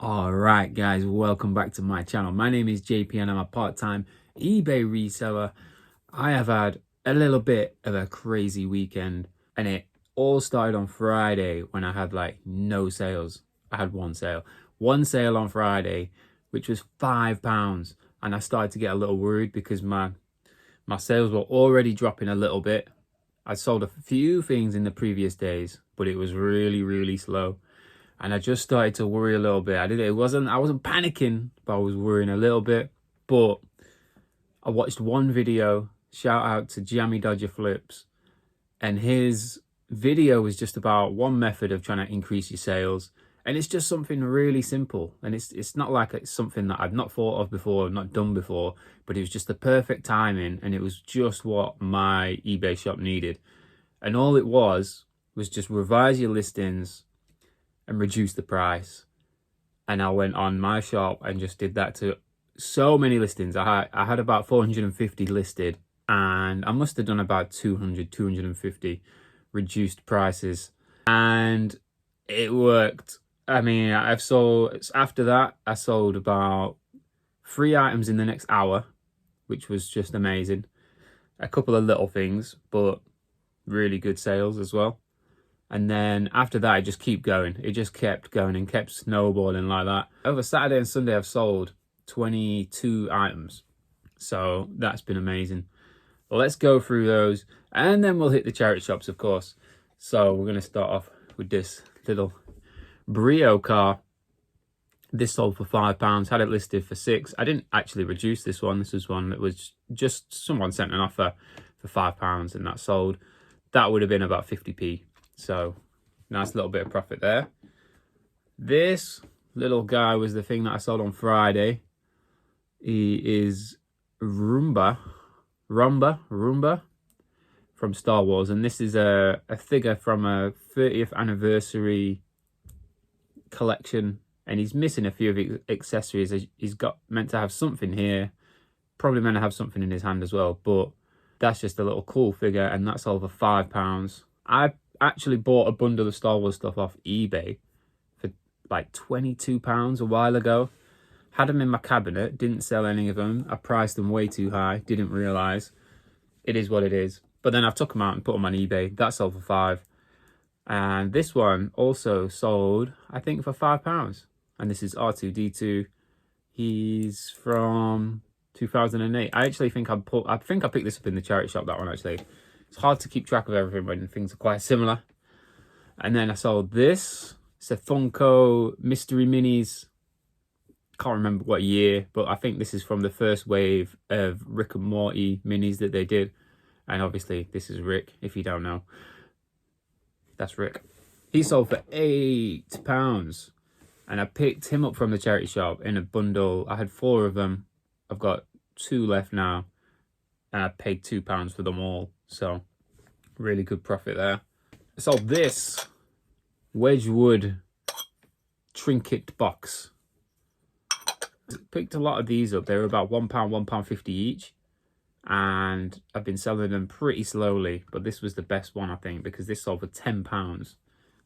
Alright guys, welcome back to my channel. My name is JP and I'm a part-time eBay reseller. I have had a little bit of a crazy weekend and it all started on Friday when I had like no sales. I had one sale. One sale on Friday, which was £5, and I started to get a little worried because my sales were already dropping a little bit. I sold a few things in the previous days, but it was really slow. And I just started to worry a little bit. I wasn't panicking, but I was worrying a little bit. But I watched one video, shout out to Jammy Dodger Flips, and his video was just about one method of trying to increase your sales. And it's just something really simple. And it's not like it's something that I've not thought of before, not done before, but it was just the perfect timing. And it was just what my eBay shop needed. And all it was just revise your listings and reduce the price. And I went on my shop and just did that to so many listings. I had about 450 listed, and I must have done about 250 reduced prices, and it worked. I mean, after that I sold about 3 items in the next hour, which was just amazing. A couple of little things, but really good sales as well. And then after that, I just keep going. It just kept going and kept snowballing like that. Over Saturday and Sunday, I've sold 22 items. So that's been amazing. Well, let's go through those and then we'll hit the charity shops, of course. So we're going to start off with this little Brio car. This sold for £5, had it listed for £6. I didn't actually reduce this one. This was one that was just someone sent an offer for £5 and that sold. That would have been about 50p. So nice little bit of profit there. This little guy was the thing that I sold on Friday. He is Roomba from Star Wars, and this is a figure from a 30th anniversary collection, and he's missing a few of his accessories. He's got meant to have something here, probably meant to have something in his hand as well, but that's just a little cool figure, and that's all for £5. I actually bought a bundle of Star Wars stuff off eBay for like £22 a while ago. Had them in my cabinet, didn't sell any of them. I priced them way too high, didn't realise. It is what it is. But then I've took them out and put them on eBay. That sold for £5. And this one also sold, I think, for £5. And this is R2-D2. He's from 2008. I actually think I picked this up in the charity shop, that one actually. It's hard to keep track of everything when things are quite similar. And then I sold this. It's a Funko Mystery Minis. Can't remember what year, but I think this is from the first wave of Rick and Morty minis that they did. And obviously this is Rick, if you don't know. That's Rick. He sold for £8. And I picked him up from the charity shop in a bundle. I had 4 of them. I've got 2 left now. And I paid £2 for them all. So really good profit there. I sold this Wedgwood trinket box. Picked a lot of these up. They were about £1, £1.50 each. And I've been selling them pretty slowly. But this was the best one, I think, because this sold for £10.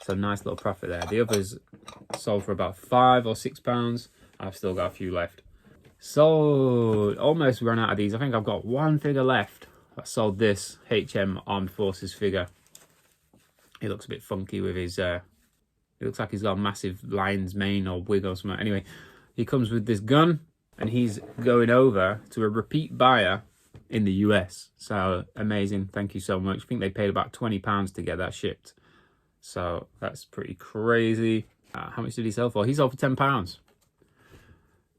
So nice little profit there. The others sold for about £5 or £6. I've still got a few left. Sold, almost run out of these. I think I've got one figure left. I sold this HM Armed Forces figure. He looks a bit funky with his, it looks like he's got a massive lion's mane or wig or something. Anyway, he comes with this gun and he's going over to a repeat buyer in the US. So amazing. Thank you so much. I think they paid about £20 to get that shipped. So that's pretty crazy. How much did he sell for? He sold for £10.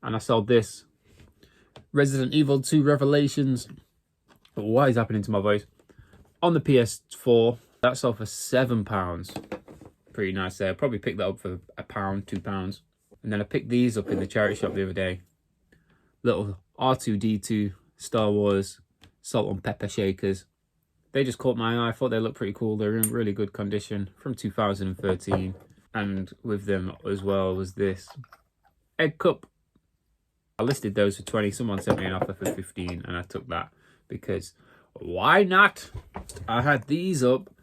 And I sold this Resident Evil 2 Revelations. But what is happening to my voice? On the PS4, that sold for £7. Pretty nice there. Probably picked that up for £1, £2. And then I picked these up in the charity shop the other day. Little R2-D2 Star Wars salt and pepper shakers. They just caught my eye. I thought they looked pretty cool. They're in really good condition from 2013. And with them as well was this egg cup. I listed those for 20. Someone sent me an offer for 15 and I took that because why not? I had these up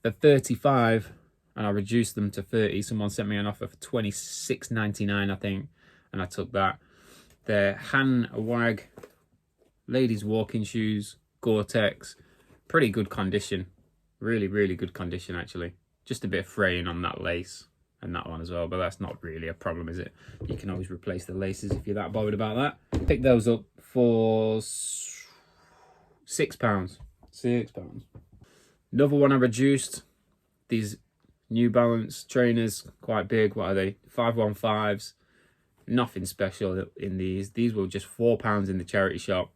at 35 and I reduced them to 30. Someone sent me an offer for $26.99, I think, and I took that. They're hand wag ladies walking shoes, Gore-Tex, pretty good condition, really good condition actually. Just a bit of fraying on that lace and that one as well, but that's not really a problem, is it? You can always replace the laces if you're that bothered about that. Pick those up for £6. £6. Another one I reduced, these New Balance trainers, quite big. What are they? 515s. Nothing special in these. These were just £4 in the charity shop,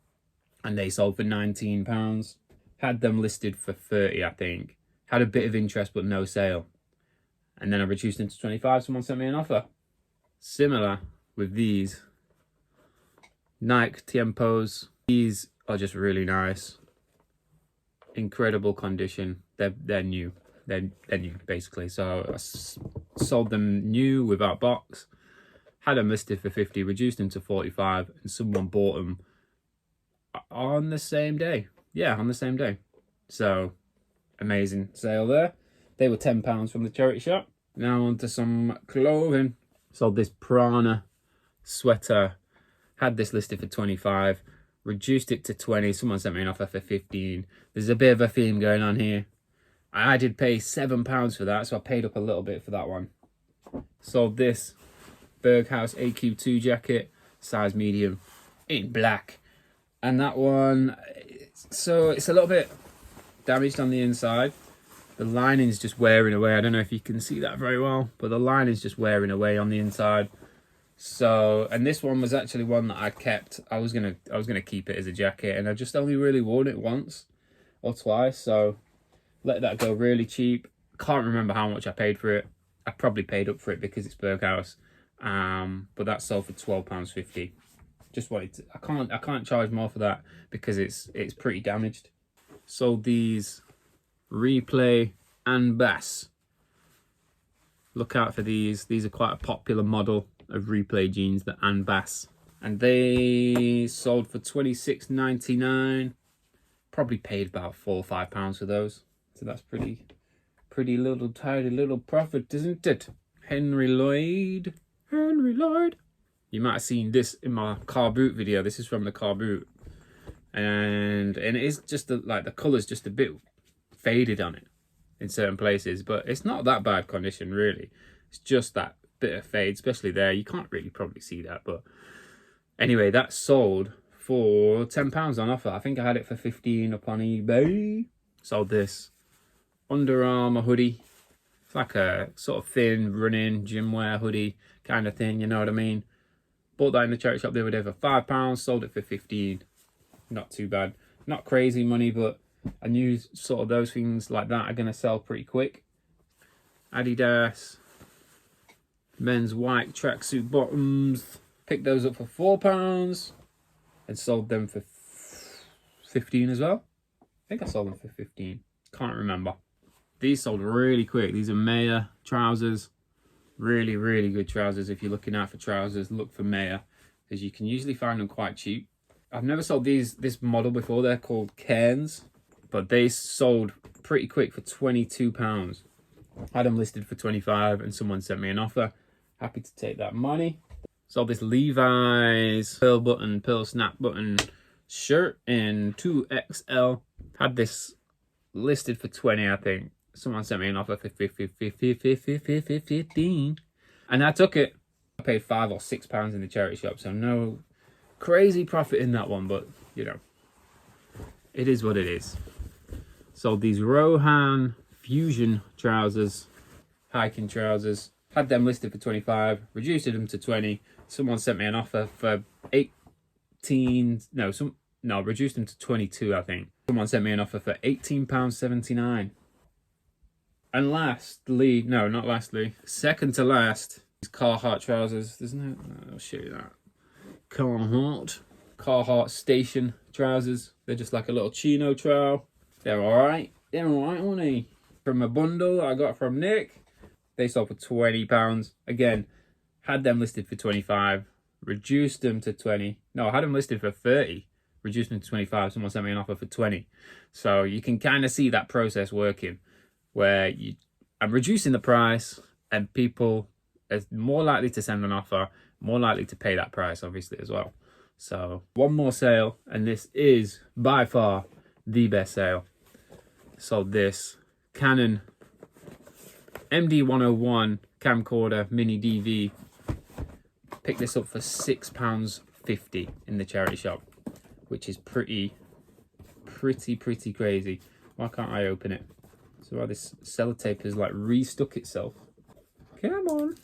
and they sold for £19. Had them listed for 30, I think. Had a bit of interest, but no sale. And then I reduced them to 25. Someone sent me an offer. Similar with these Nike Tiempos. These are just really nice. Incredible condition. They're new. They're new basically. So I sold them new without box. Had them listed for 50. Reduced them to 45, and someone bought them on the same day. Yeah, on the same day. So amazing sale there. They were £10 from the charity shop. Now on to some clothing. Sold this Prana sweater. Had this listed for 25. Reduced it to 20. Someone sent me an offer for 15. There's a bit of a theme going on here. I did pay £7 for that, so I paid up a little bit for that one. Sold this Berghaus AQ2 jacket, size medium, in black. And that one, so it's a little bit damaged on the inside. The lining's just wearing away. I don't know if you can see that very well, but the lining's just wearing away on the inside. So, and this one was actually one that I kept. I was gonna keep it as a jacket, and I just only really worn it once or twice. So let that go really cheap. Can't remember how much I paid for it. I probably paid up for it because it's Berghaus. But that sold for £12.50. Just wanted to, I can't charge more for that because it's pretty damaged. Sold these Replay and Bass. Look out for these. These are quite a popular model of Replay jeans, the and Bass. And they sold for £26.99. Probably paid about £4 or £5 for those. So that's pretty little tidy little profit, isn't it? Henry Lloyd. You might have seen this in my car boot video. This is from the car boot, and it is just like the colour's just a bit faded on it in certain places, but it's not that bad condition really. It's just that bit of fade, especially there. You can't really probably see that, but anyway, that sold for £10 on offer. I think I had it for 15 up on eBay. Sold this Under Armour hoodie. It's like a sort of thin running gym wear hoodie kind of thing, you know what I mean? Bought that in the charity shop the other day for £5, sold it for 15. Not too bad. Not crazy money, but I knew sort of those things like that are going to sell pretty quick. Adidas men's white tracksuit bottoms. Picked those up for £4 and sold them for 15 as well. I think I sold them for 15. Can't remember. These sold really quick. These are Maya trousers. Really good trousers. If you're looking out for trousers, look for Maya, because you can usually find them quite cheap. I've never sold this model before. They're called Cairns, but they sold pretty quick for £22. Had them listed for 25, and someone sent me an offer. Happy to take that money. Sold this Levi's pearl snap button shirt in 2XL. Had this listed for 20, I think. Someone sent me an offer for 15, and I took it. I paid £5 or £6 in the charity shop, so no crazy profit in that one, but you know, it is what it is. Sold these Rohan Fusion trousers, hiking trousers. Had them listed for 25, reduced them to 20. Someone sent me an offer for 18. Reduced them to 22, I think. Someone sent me an offer for £18.79. And lastly, no, not lastly, second to last, these Carhartt trousers. There's no, I'll show you that. Carhartt station trousers. They're just like a little chino trowel. They're alright. They're alright, aren't they? From a bundle I got from Nick. They sold for £20. Again, had them listed for 25. Reduced them to 20. No, I had them listed for 30. Reduced them to 25. Someone sent me an offer for 20. So you can kind of see that process working, where you I'm reducing the price, and people are more likely to send an offer, more likely to pay that price, obviously, as well. So one more sale, and this is by far the best sale. Sold this Canon MD101 camcorder mini DV. Picked this up for £6.50 in the charity shop, which is pretty crazy. Why can't I open it? So why this sellotape has like restuck itself. Come on.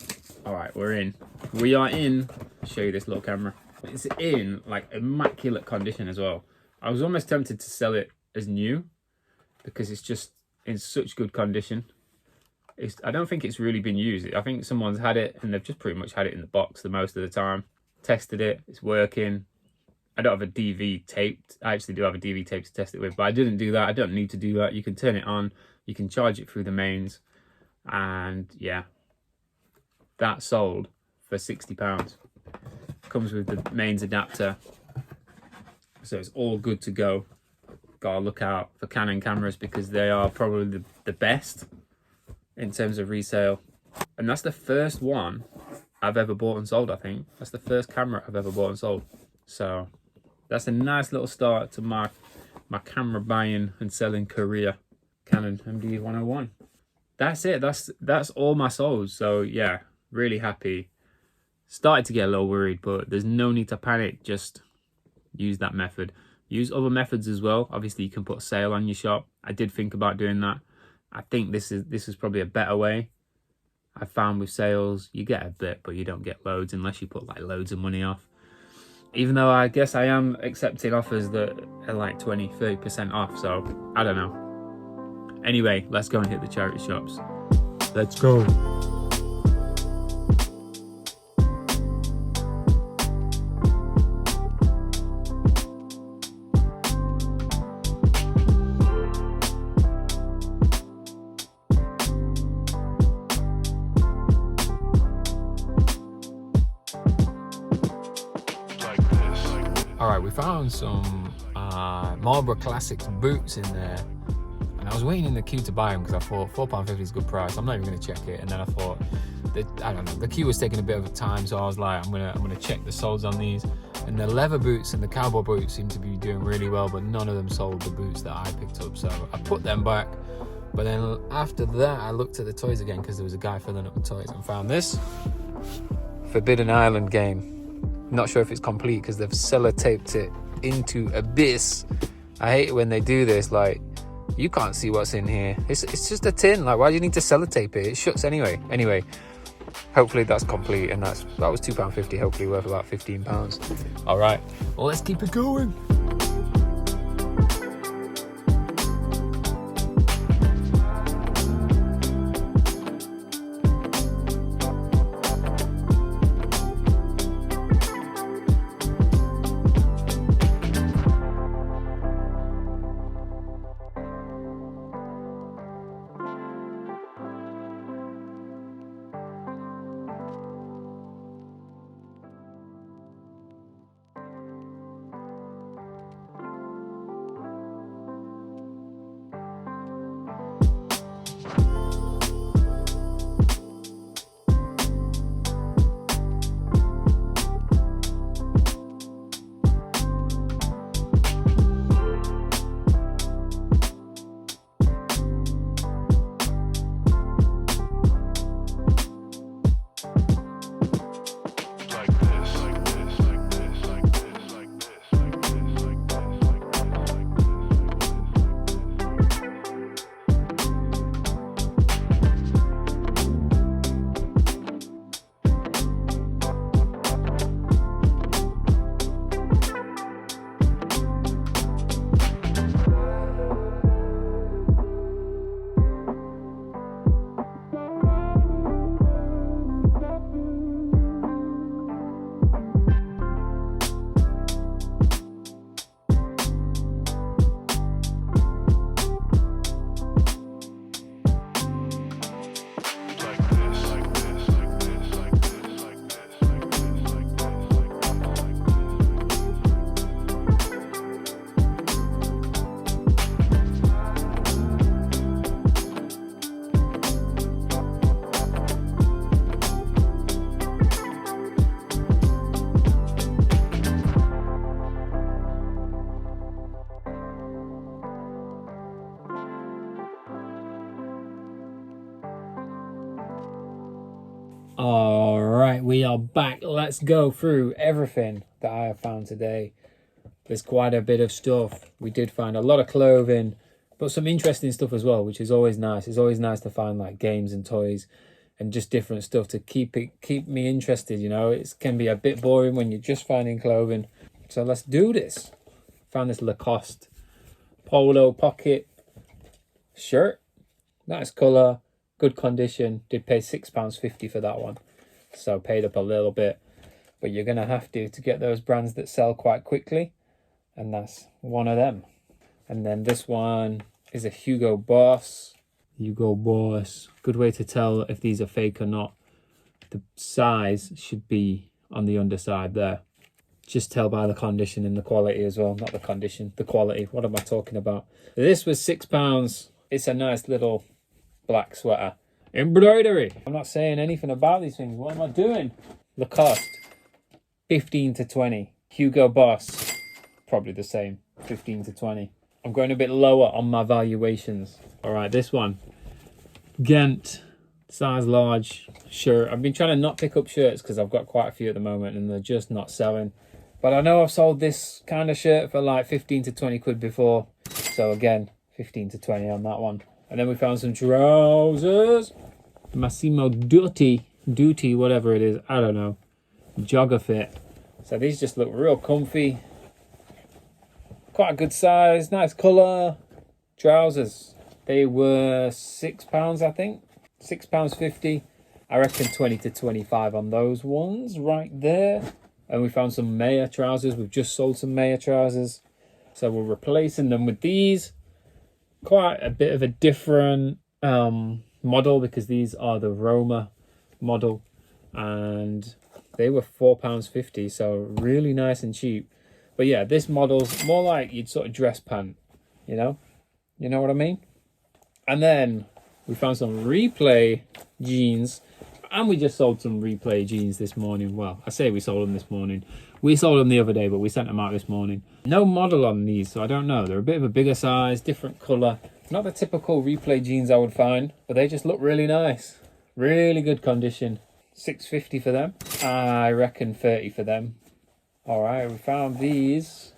All right, we're in. We are in. I'll show you this little camera. It's in like immaculate condition as well. I was almost tempted to sell it as new because it's just in such good condition. I don't think it's really been used. I think someone's had it and they've just pretty much had it in the box the most of the time. Tested it, it's working. I don't have a DV taped. I actually do have a DV tape to test it with, but I didn't do that. I don't need to do that. You can turn it on, you can charge it through the mains, and yeah, that sold for £60. Comes with the mains adapter, so it's all good to go. Gotta look out for Canon cameras because they are probably the best in terms of resale. And that's the first one I've ever bought and sold, I think. That's the first camera I've ever bought and sold. So that's a nice little start to my camera buying and selling career. Canon MD101. That's it. That's all my solds. So yeah, really happy. Started to get a little worried, but there's no need to panic. Just use that method. Use other methods as well. Obviously, you can put a sale on your shop. I did think about doing that. I think this is probably a better way. I found with sales, you get a bit, but you don't get loads unless you put like loads of money off. Even though I guess I am accepting offers that are like 20-30% off, so I don't know. Anyway, let's go and hit the charity shops. Let's go. Alright, we found some Marlboro Classics boots in there, and I was waiting in the queue to buy them because I thought £4.50 is a good price. I'm not even going to check it, and then I thought that, I don't know, the queue was taking a bit of time, so I was like, I'm gonna check the solds on these. And the leather boots and the cowboy boots seem to be doing really well, but none of them sold the boots that I picked up, so I put them back. But then after that, I looked at the toys again because there was a guy filling up the toys, and found this Forbidden Island game. Not sure if it's complete because they've sellotaped it into Abyss. I hate it when they do this. Like, you can't see what's in here. It's just a tin. Like, why do you need to sellotape it? It shuts anyway. Anyway, hopefully that's complete, and that was £2.50. Hopefully worth about £15. All right. Well, let's keep it going. are back. Let's go through everything that I have found today. There's quite a bit of stuff. We did find a lot of clothing, but some interesting stuff as well, which is always nice. It's always nice to find like games and toys and just different stuff to keep me interested, you know. It can be a bit boring when you're just finding clothing. So let's do this. Found this Lacoste polo pocket shirt. Nice colour, good condition. Did pay £6.50 for that one. So paid up a little bit. But you're going to have to get those brands that sell quite quickly. And that's one of them. And then this one is a Hugo Boss. Hugo Boss. Good way to tell if these are fake or not. The size should be on the underside there. Just tell by the condition and the quality as well. Not the condition, the quality. What am I talking about? This was £6. It's a nice little black sweater. Embroidery. I'm not saying anything about these things. What am I doing? Lacoste, 15 to 20. Hugo Boss, probably the same, 15 to 20. I'm going a bit lower on my valuations. All right, this one, Ghent, size large shirt. I've been trying to not pick up shirts because I've got quite a few at the moment and they're just not selling. But I know I've sold this kind of shirt for like 15 to 20 quid before. So again, 15 to 20 on that one. And then we found some trousers. Massimo Dutti, whatever it is, I don't know. Jogger fit. So these just look real comfy. Quite a good size, nice colour. Trousers. They were £6, I think. £6.50. I reckon 20 to 25 on those ones right there. And we found some Maya trousers. We've just sold some Maya trousers. So we're replacing them with these. Quite a bit of a different model because these are the Roma model. And they were £4.50. So really nice and cheap. But yeah, this model's more like you'd sort of dress pant. You know? You know what I mean? And then we found some Replay jeans. And we just sold some Replay jeans this morning. Well, I say we sold them this morning. We sold them the other day, but we sent them out this morning. No model on these, so I don't know. They're a bit of a bigger size, different colour. Not the typical Replay jeans I would find, but they just look really nice. Really good condition. £6.50 for them. I reckon 30 for them. All right, we found these.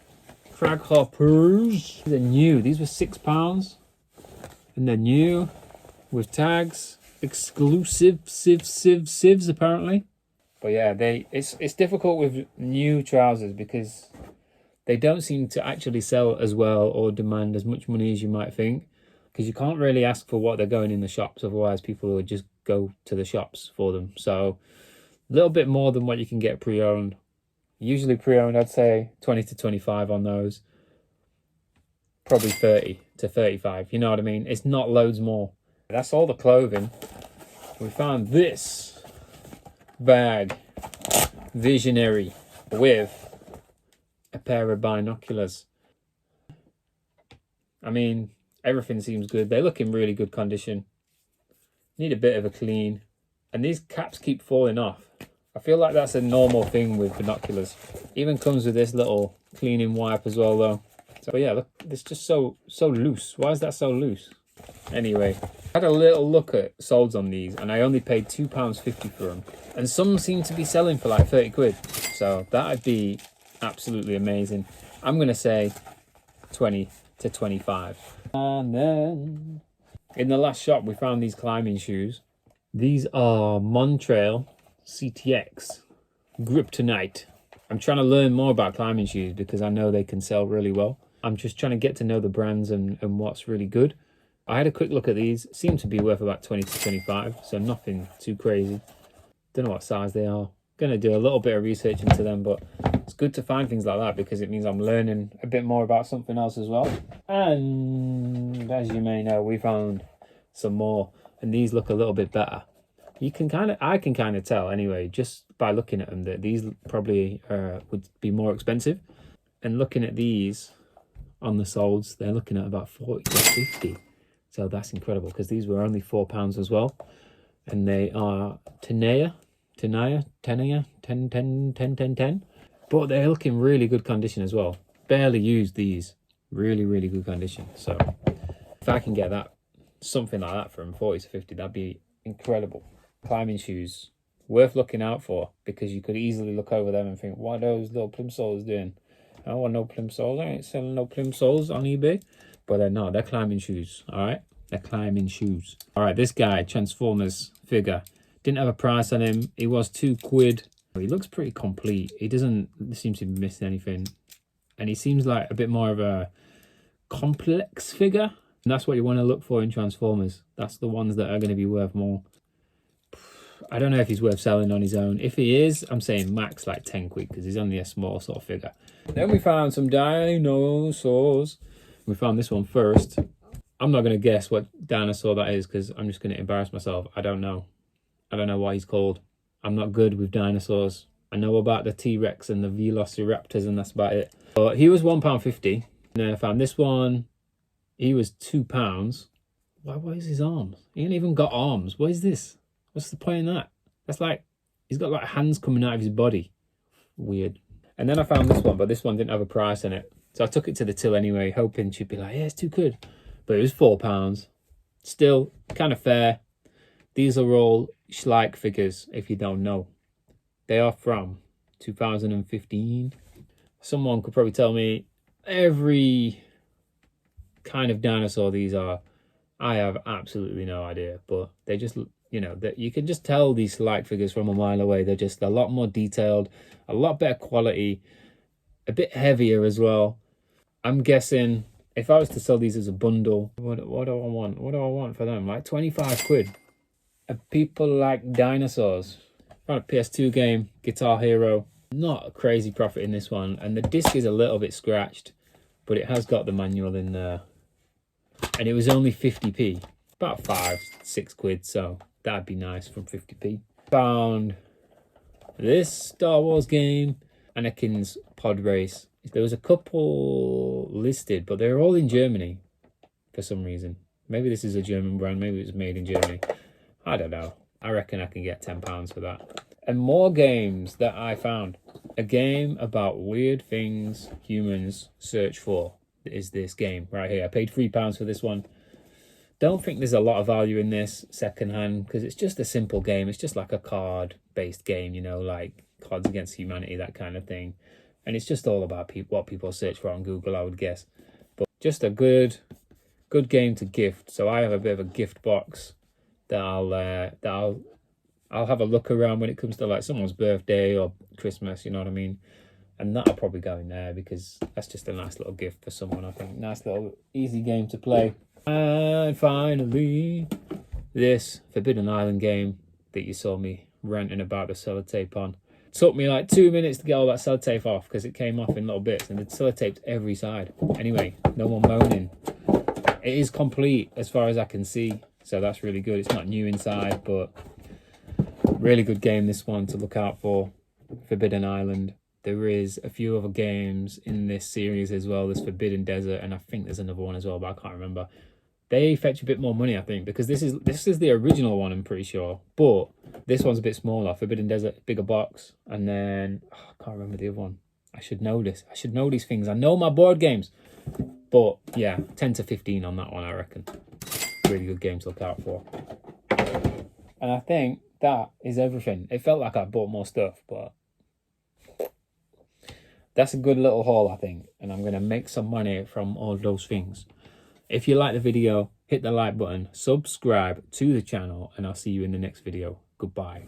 Frag hoppers. They're new. These were £6. And they're new with tags. Exclusive civs apparently. But yeah, it's difficult with new trousers because they don't seem to actually sell as well or demand as much money as you might think, because you can't really ask for what they're going in the shops, otherwise people would just go to the shops for them. So a little bit more than what you can get pre-owned. Usually pre-owned, I'd say 20 to 25 on those. Probably 30 to 35, you know what I mean? It's not loads more. That's all the clothing. We found this bag, Visionary, with a pair of binoculars. I mean, everything seems good. They look in really good condition. Need a bit of a clean. And these caps keep falling off. I feel like that's a normal thing with binoculars. Even comes with this little cleaning wipe as well though. So yeah, look, it's just so loose. Why is that so loose? Anyway, I had a little look at solds on these and I only paid £2.50 for them. And some seem to be selling for like 30 quid. So that'd be absolutely amazing. I'm going to say 20 to 25. And then in the last shop, we found these climbing shoes. These are Montrail CTX Kryptonite. I'm trying to learn more about climbing shoes because I know they can sell really well. I'm just trying to get to know the brands and what's really good. I had a quick look at these. Seem to be worth about 20 to 25, so nothing too crazy. Don't know what size they are. Gonna do a little bit of research into them, but it's good to find things like that because it means I'm learning a bit more about something else as well. And as you may know, we found some more, and these look a little bit better. I can kind of tell anyway, just by looking at them, that these probably would be more expensive. And looking at these on the solds, they're looking at about 40 to 50. So that's incredible because these were only £4 as well. And they are Tenaya, 10. But they're looking really good condition as well. Barely used these. Really, really good condition. So if I can get that, something like that from 40 to 50, that'd be incredible. Climbing shoes, worth looking out for, because you could easily look over them and think, what are those little plimsolls doing? I don't want no plimsolls. I ain't selling no plimsolls on eBay. But no, they're climbing shoes, all right? They're climbing shoes. All right, this guy, Transformers figure, didn't have a price on him. He was £2. He looks pretty complete. He doesn't seem to be missing anything. And he seems like a bit more of a complex figure. And that's what you want to look for in Transformers. That's the ones that are going to be worth more. I don't know if he's worth selling on his own. If he is, I'm saying max like 10 quid, because he's only a small sort of figure. Then we found some dinosaurs. We found this one first. I'm not going to guess what dinosaur that is, because I'm just going to embarrass myself. I don't know. I don't know what he's called. I'm not good with dinosaurs. I know about the T-Rex and the Velociraptors, and that's about it. But he was £1.50. And then I found this one. He was £2. What is his arms? He ain't even got arms. What is this? What's the point in that? That's like, he's got like hands coming out of his body. Weird. And then I found this one, but this one didn't have a price in it. So I took it to the till anyway, hoping she'd be like, yeah, it's £2. But it was £4. Still kind of fair. These are all Schleich figures, if you don't know. They are from 2015. Someone could probably tell me every kind of dinosaur these are. I have absolutely no idea, but they just, you know, that you can just tell these Schleich figures from a mile away. They're just a lot more detailed, a lot better quality, a bit heavier as well. I'm guessing if I was to sell these as a bundle, what do I want? What do I want for them? Like 25 quid. People like dinosaurs. Found a PS2 game, Guitar Hero. Not a crazy profit in this one. And the disc is a little bit scratched, but it has got the manual in there. And it was only 50p. About 5-6 quid, so that'd be nice from 50p. Found this Star Wars game, Anakin's Pod Race. There was a couple listed, but they're all in Germany for some reason. Maybe this is a German brand, maybe it was made in Germany. I don't know. I reckon I can get £10 for that. And more games that I found. A game about weird things humans search for is this game right here. I paid £3 for this one. Don't think there's a lot of value in this secondhand, because it's just a simple game. It's just like a card-based game, you know, like Cards Against Humanity, that kind of thing. And it's just all about what people search for on Google, I would guess. But just a good game to gift. So I have a bit of a gift box that I'll have a look around when it comes to like someone's birthday or Christmas, you know what I mean? And that'll probably go in there, because that's just a nice little gift for someone, I think. Nice little easy game to play. And finally, this Forbidden Island game that you saw me ranting about the sellotape on. It took me like 2 minutes to get all that sellotape off, because it came off in little bits and it sellotaped every side. Anyway, no more moaning. It is complete as far as I can see, so that's really good. It's not new inside, but really good game, this one to look out for. Forbidden Island. There is a few other games in this series as well. There's Forbidden Desert, and I think there's another one as well, but I can't remember. They fetch a bit more money, I think, because this is the original one, I'm pretty sure. But this one's a bit smaller. Forbidden Desert, bigger box. And then, I can't remember the other one. I should know this. I should know these things. I know my board games. But yeah, 10 to 15 on that one, I reckon. Really good game to look out for. And I think that is everything. It felt like I bought more stuff, but that's a good little haul, I think. And I'm going to make some money from all those things. If you like the video, hit the like button, subscribe to the channel, and I'll see you in the next video. Goodbye.